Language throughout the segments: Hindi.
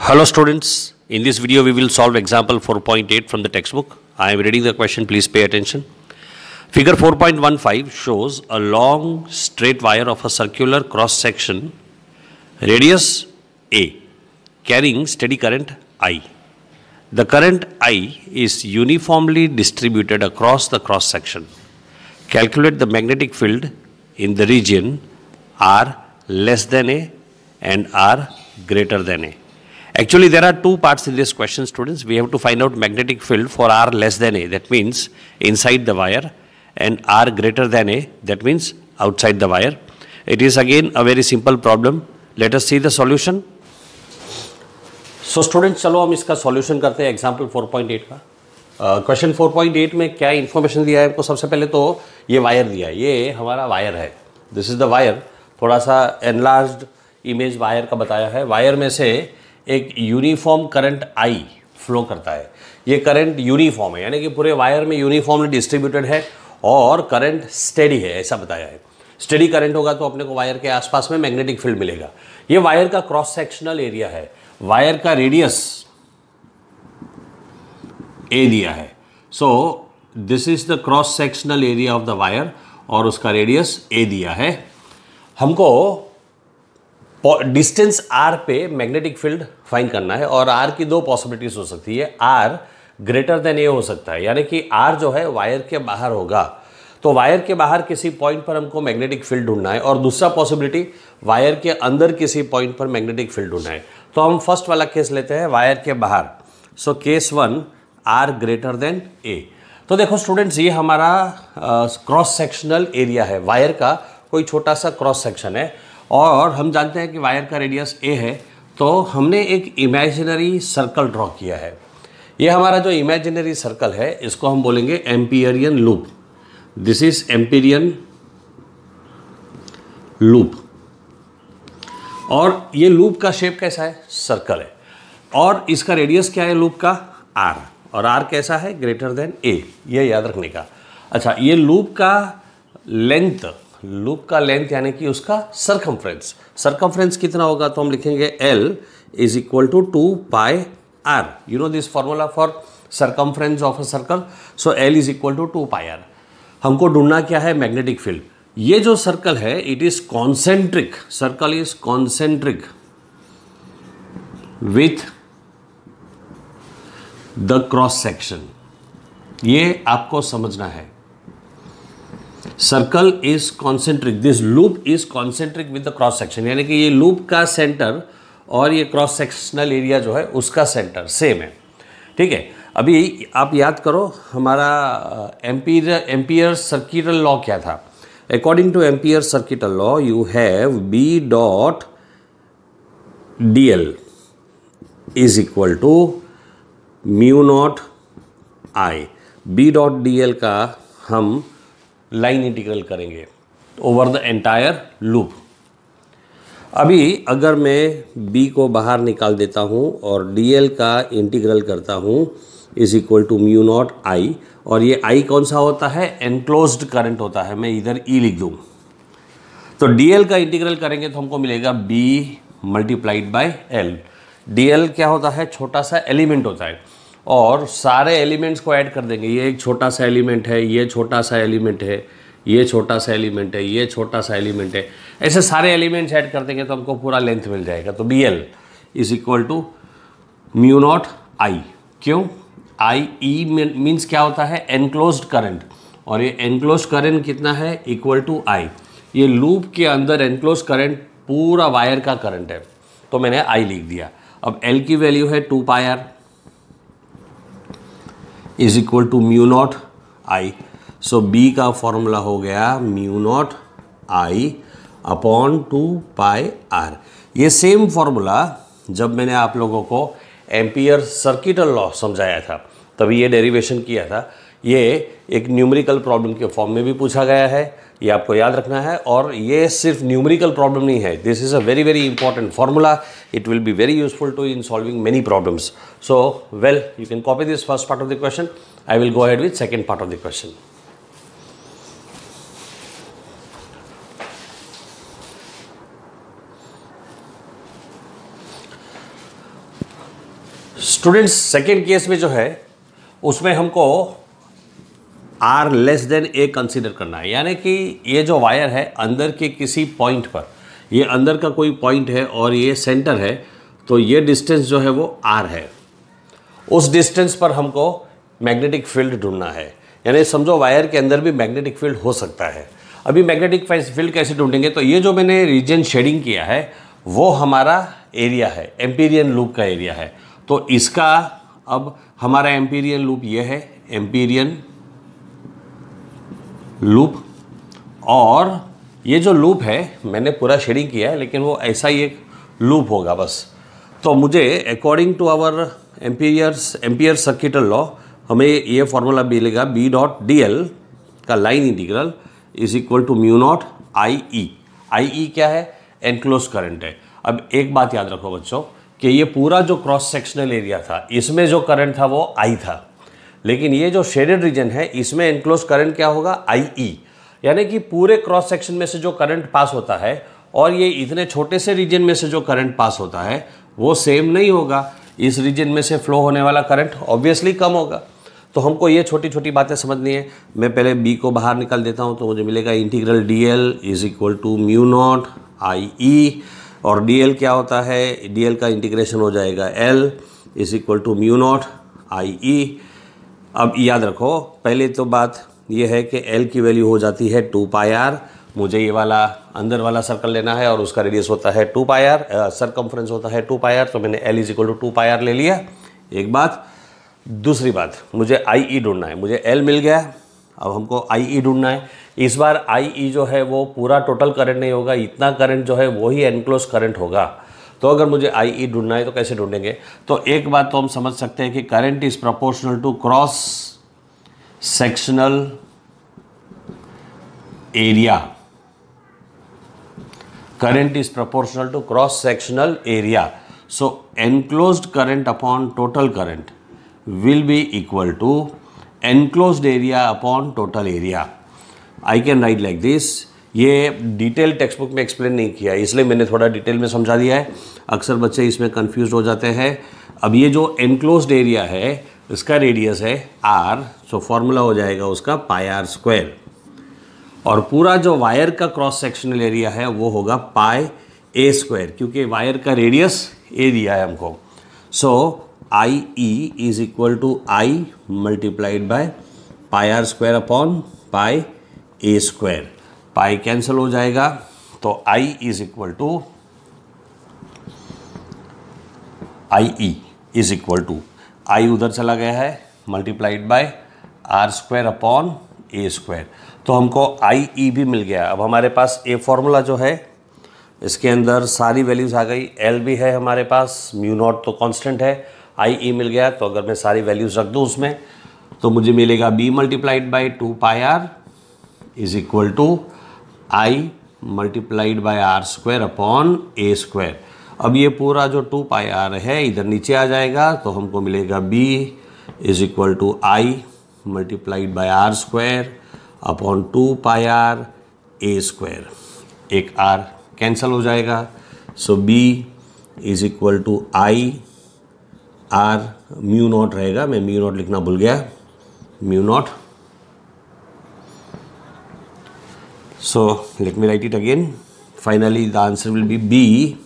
Hello students, in this video we will solve example 4.8 from the textbook. I am reading the question, please pay attention. Figure 4.15 shows a long straight wire of a circular cross section, radius A, carrying steady current I. The current I is uniformly distributed across the cross section. Calculate the magnetic field in the region R less than A and R greater than A. Actually, there are two parts in this question, students. We have to find out magnetic field for R less than A, that means inside the wire, and R greater than A, that means outside the wire. It is again a very simple problem. Let us see the solution. So students, चलो हम इसका solution करते हैं example 4.8 का. क्वेश्चन 4.8 में क्या इन्फॉर्मेशन दिया है आपको? सबसे पहले तो ये वायर दिया है, ये हमारा वायर है. This is the wire. थोड़ा सा एनलार्ज्ड इमेज वायर का बताया है. वायर में से एक यूनिफॉर्म करंट आई फ्लो करता है. ये करंट यूनिफॉर्म है, यानी कि पूरे वायर में यूनिफॉर्मली डिस्ट्रीब्यूटेड है और करंट स्टेडी है, ऐसा बताया है. स्टेडी करंट होगा तो अपने को वायर के आसपास में मैग्नेटिक फील्ड मिलेगा. ये वायर का क्रॉस सेक्शनल एरिया है. वायर का रेडियस ए दिया है. So this is the cross sectional area of the wire और उसका रेडियस ए दिया है. हमको डिस्टेंस आर पे मैग्नेटिक फील्ड फाइंड करना है और आर की दो पॉसिबिलिटीज हो सकती है. आर ग्रेटर देन ए हो सकता है, यानी कि आर जो है वायर के बाहर होगा, तो वायर के बाहर किसी पॉइंट पर हमको मैग्नेटिक फील्ड ढूंढना है. और दूसरा पॉसिबिलिटी वायर के अंदर किसी पॉइंट पर मैग्नेटिक फील्ड ढूंढना है. तो हम फर्स्ट वाला केस लेते हैं, वायर के बाहर. So case 1 R greater than A. तो देखो स्टूडेंट्स, ये हमारा क्रॉस सेक्शनल एरिया है. वायर का कोई छोटा सा क्रॉस सेक्शन है और हम जानते हैं कि वायर का रेडियस ए है. तो हमने एक इमेजिनरी सर्कल ड्रॉ किया है. ये हमारा जो इमेजिनरी सर्कल है इसको हम बोलेंगे Amperian loop. This is Amperian loop. और ये लूप का शेप कैसा है? सर्कल है. और इसका रेडियस क्या है लूप का? आर. और आर कैसा है? ग्रेटर देन ए. ये याद रखने का. अच्छा, ये लूप का लेंथ यानी कि उसका सरकमफ्रेंस कितना होगा? तो हम लिखेंगे L is equal to 2 pi R. You know this formula for circumference of a circle. So L is equal to 2 pi R. हमको ढूंढना क्या है? Magnetic field. ये जो सर्कल है it is concentric. Circle is concentric with the cross section. ये आपको समझना है. Circle is concentric, this loop is concentric with the cross section, यानी कि ये लूप का सेंटर और ये क्रॉस सेक्शनल एरिया जो है उसका सेंटर सेम है. ठीक है. अभी आप याद करो हमारा एम्पियर सर्किटल लॉ क्या था? According to Ampere circuital law you have B dot D L is equal to mu naught I. B dot D L का हम लाइन इंटीग्रल करेंगे ओवर द एंटायर लूप. अभी अगर मैं b को बाहर निकाल देता हूँ और dl का इंटीग्रल करता हूँ is equal to mu naught i. और ये i कौन सा होता है? एनक्लोज्ड करंट होता है. मैं इधर e लिख दूँ. तो dl का इंटीग्रल करेंगे तो हमको मिलेगा b multiplied by l. dl क्या होता है? छोटा सा एलिमेंट होता है और सारे एलिमेंट्स को ऐड कर देंगे. ये एक छोटा सा एलिमेंट है, ये छोटा सा एलिमेंट है, ये छोटा सा एलिमेंट है, ये छोटा सा एलिमेंट है. ऐसे सारे एलिमेंट्स ऐड कर देंगे तो हमको पूरा लेंथ मिल जाएगा. तो B L is equal to mu naught I. क्यों? आई ई मीन्स क्या होता है? Enclosed current. और ये एनक्लोज्ड करंट कितना है? Equal to I. ये लूप के अंदर एनक्लोज्ड करंट पूरा वायर का करंट है, तो मैंने आई लिख दिया. अब एल की वैल्यू है 2 pi R is equal to mu naught I. So B का फॉर्मूला हो गया mu naught I upon 2 pi R. ये सेम फॉर्मूला जब मैंने आप लोगों को एम्पियर सर्किटल लॉ समझाया था तभी ये डेरिवेशन किया था. ये एक न्यूमेरिकल प्रॉब्लम के फॉर्म में भी पूछा गया है, ये आपको याद रखना है. और ये सिर्फ न्यूमेरिकल प्रॉब्लम नहीं है, this is a very very important formula. It will be very useful to in solving many problems. So well, you can copy this first part of the question. I will go ahead with second part of the question. Students second case में जो है उसमें हमको R less than A consider करना है, यानी कि ये जो वायर है अंदर के किसी पॉइंट पर, ये अंदर का कोई पॉइंट है और ये सेंटर है, तो ये डिस्टेंस जो है वो आर है। उस डिस्टेंस पर हमको मैग्नेटिक फील्ड ढूंढना है, यानी समझो वायर के अंदर भी मैग्नेटिक फील्ड हो सकता है। अभी मैग्नेटिक फील्ड कैसे ढूंढेंगे, तो ये जो मैंने रीजन शेडिंग किया है वो हमारा एरिया है, एम्पीरियन लूप का एरिया है। तो इसका अब हमारा एम्पीरियन लूप ये है, एम्पीरियन लूप, और ये जो लूप है मैंने पूरा शेडिंग किया है लेकिन वो ऐसा ही एक लूप होगा बस। तो मुझे according to our Ampere circuital law हमें ये फॉर्मूला मिलेगा बी डॉट डी एल का line integral is equal to mu naught I E. I E क्या है, एनक्लोज करंट है। अब एक बात याद रखो बच्चों कि ये पूरा जो क्रॉस सेक्शनल एरिया था इसमें जो करंट था वो आई था, लेकिन ये जो शेडेड रीजन है इसमें एनक्लोज करंट क्या होगा, आई ई। यानी कि पूरे क्रॉस सेक्शन में से जो करंट पास होता है और ये इतने छोटे से रीजन में से जो करंट पास होता है वो सेम नहीं होगा। इस रीजन में से फ्लो होने वाला करंट ऑब्वियसली कम होगा। तो हमको ये छोटी छोटी बातें समझनी है। मैं पहले बी को बाहर निकाल देता हूँ, तो मुझे मिलेगा integral D L is equal to mu naught I E, और डी एल क्या होता है, डी एल का इंटीग्रेशन हो जाएगा L is equal to mu naught I E. अब याद रखो पहले तो बात ये है कि एल की वैल्यू हो जाती है 2 पाई आर। मुझे ये वाला अंदर वाला सर्कल लेना है और उसका रेडियस होता है 2 पाई आर, सरकमफ्रेंस होता है 2 पाई आर, तो मैंने L is equal to 2 pi R ले लिया। एक बात। दूसरी बात, मुझे आई ई ढूंढना है। मुझे एल मिल गया, अब हमको आई ई ढूंढना है। इस बार आई ई जो है वो पूरा टोटल करंट नहीं होगा, इतना करंट जो है वही एनक्लोज करंट होगा। तो अगर मुझे आई ई ढूंढना है तो कैसे ढूंढेंगे, तो एक बात तो हम समझ सकते हैं कि current is proportional to cross sectional area. Current is proportional to cross sectional area, so enclosed current upon total current will be equal to enclosed area upon total area. I can write like this. ये डिटेल टेक्स्ट बुक में एक्सप्लेन नहीं किया इसलिए मैंने थोड़ा डिटेल में समझा दिया है, अक्सर बच्चे इसमें कंफ्यूज हो जाते हैं। अब ये जो एनक्लोज्ड एरिया है इसका रेडियस है r, सो फॉर्मूला हो जाएगा उसका पाई आर स्क्वायर, और पूरा जो वायर का क्रॉस सेक्शनल एरिया है वो होगा पाई ए स्क्वायर, क्योंकि वायर का रेडियस ए दिया है हमको। So I E is equal to I multiplied by pi R square upon pi A square. Pi cancel हो जाएगा, तो I is equal to I E is equal to I उधर चला गया है multiplied by R square upon A square, तो हमको आई ई भी मिल गया। अब हमारे पास ए फॉर्मूला जो है इसके अंदर सारी वैल्यूज आ गई, एल भी है हमारे पास, म्यू नॉट तो कांस्टेंट है, आई ई मिल गया। तो अगर मैं सारी वैल्यूज रख दूँ उसमें तो मुझे मिलेगा B multiplied by 2 pi R is equal to I multiplied by R square upon A square. अब ये पूरा जो 2 पाई आर है इधर नीचे आ जाएगा, तो हमको मिलेगा B is equal to I multiplied by R square upon 2 pi R A square. एक आर कैंसिल हो जाएगा, so B is equal to I R mu naught रहेगा, मैं म्यू नॉट लिखना भूल गया, mu naught. So let me write it again, finally the answer will be B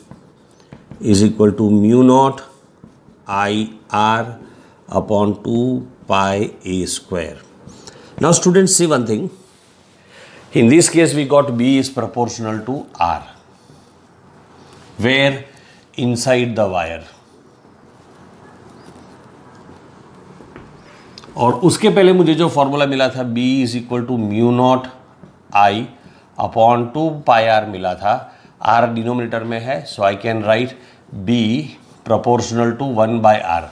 is equal to mu naught I R upon 2 pi A square. Now students see one thing, in this case we got B is proportional to R, where inside the wire, और उसके पहले मुझे जो फॉर्मूला मिला था B is equal to mu naught I upon 2 pi R मिला था, R डिनोमिनेटर में है, so I can write B proportional to 1 by R.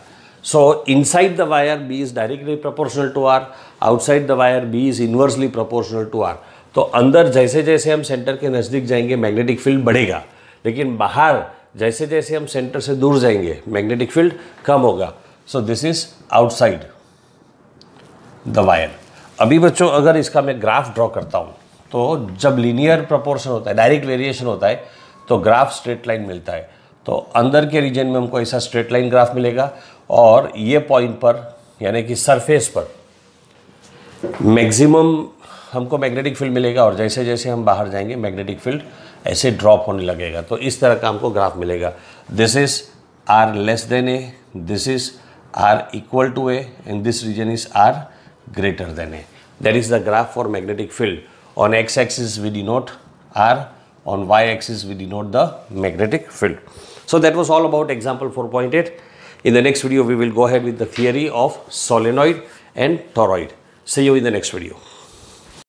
So inside the wire B is directly proportional to R, outside the wire B is inversely proportional to R. तो अंदर जैसे जैसे हम सेंटर के नज़दीक जाएंगे मैग्नेटिक फील्ड बढ़ेगा, लेकिन बाहर जैसे जैसे हम सेंटर से दूर जाएंगे मैग्नेटिक फील्ड कम होगा। So this is outside the wire. अभी बच्चों अगर इसका मैं ग्राफ ड्रॉ करता हूँ तो जब लीनियर प्रोपोर्शन होता है, डायरेक्ट वेरिएशन होता है, तो ग्राफ स्ट्रेट लाइन मिलता है। तो अंदर के रीजन में हमको ऐसा स्ट्रेट लाइन ग्राफ मिलेगा, और ये पॉइंट पर यानी कि सरफेस पर मैक्सिमम हमको मैग्नेटिक फील्ड मिलेगा और जैसे जैसे हम बाहर जाएंगे मैग्नेटिक फील्ड ऐसे ड्रॉप होने लगेगा। तो इस तरह का हमको ग्राफ मिलेगा। This is R less than A, this is R equal to A and this region is R greater than A. That is the graph for magnetic field. On x-axis we denote R, on y-axis we denote the magnetic field. So that was all about example 4.8. In the next video we will go ahead with the theory of solenoid and toroid. See you in the next video.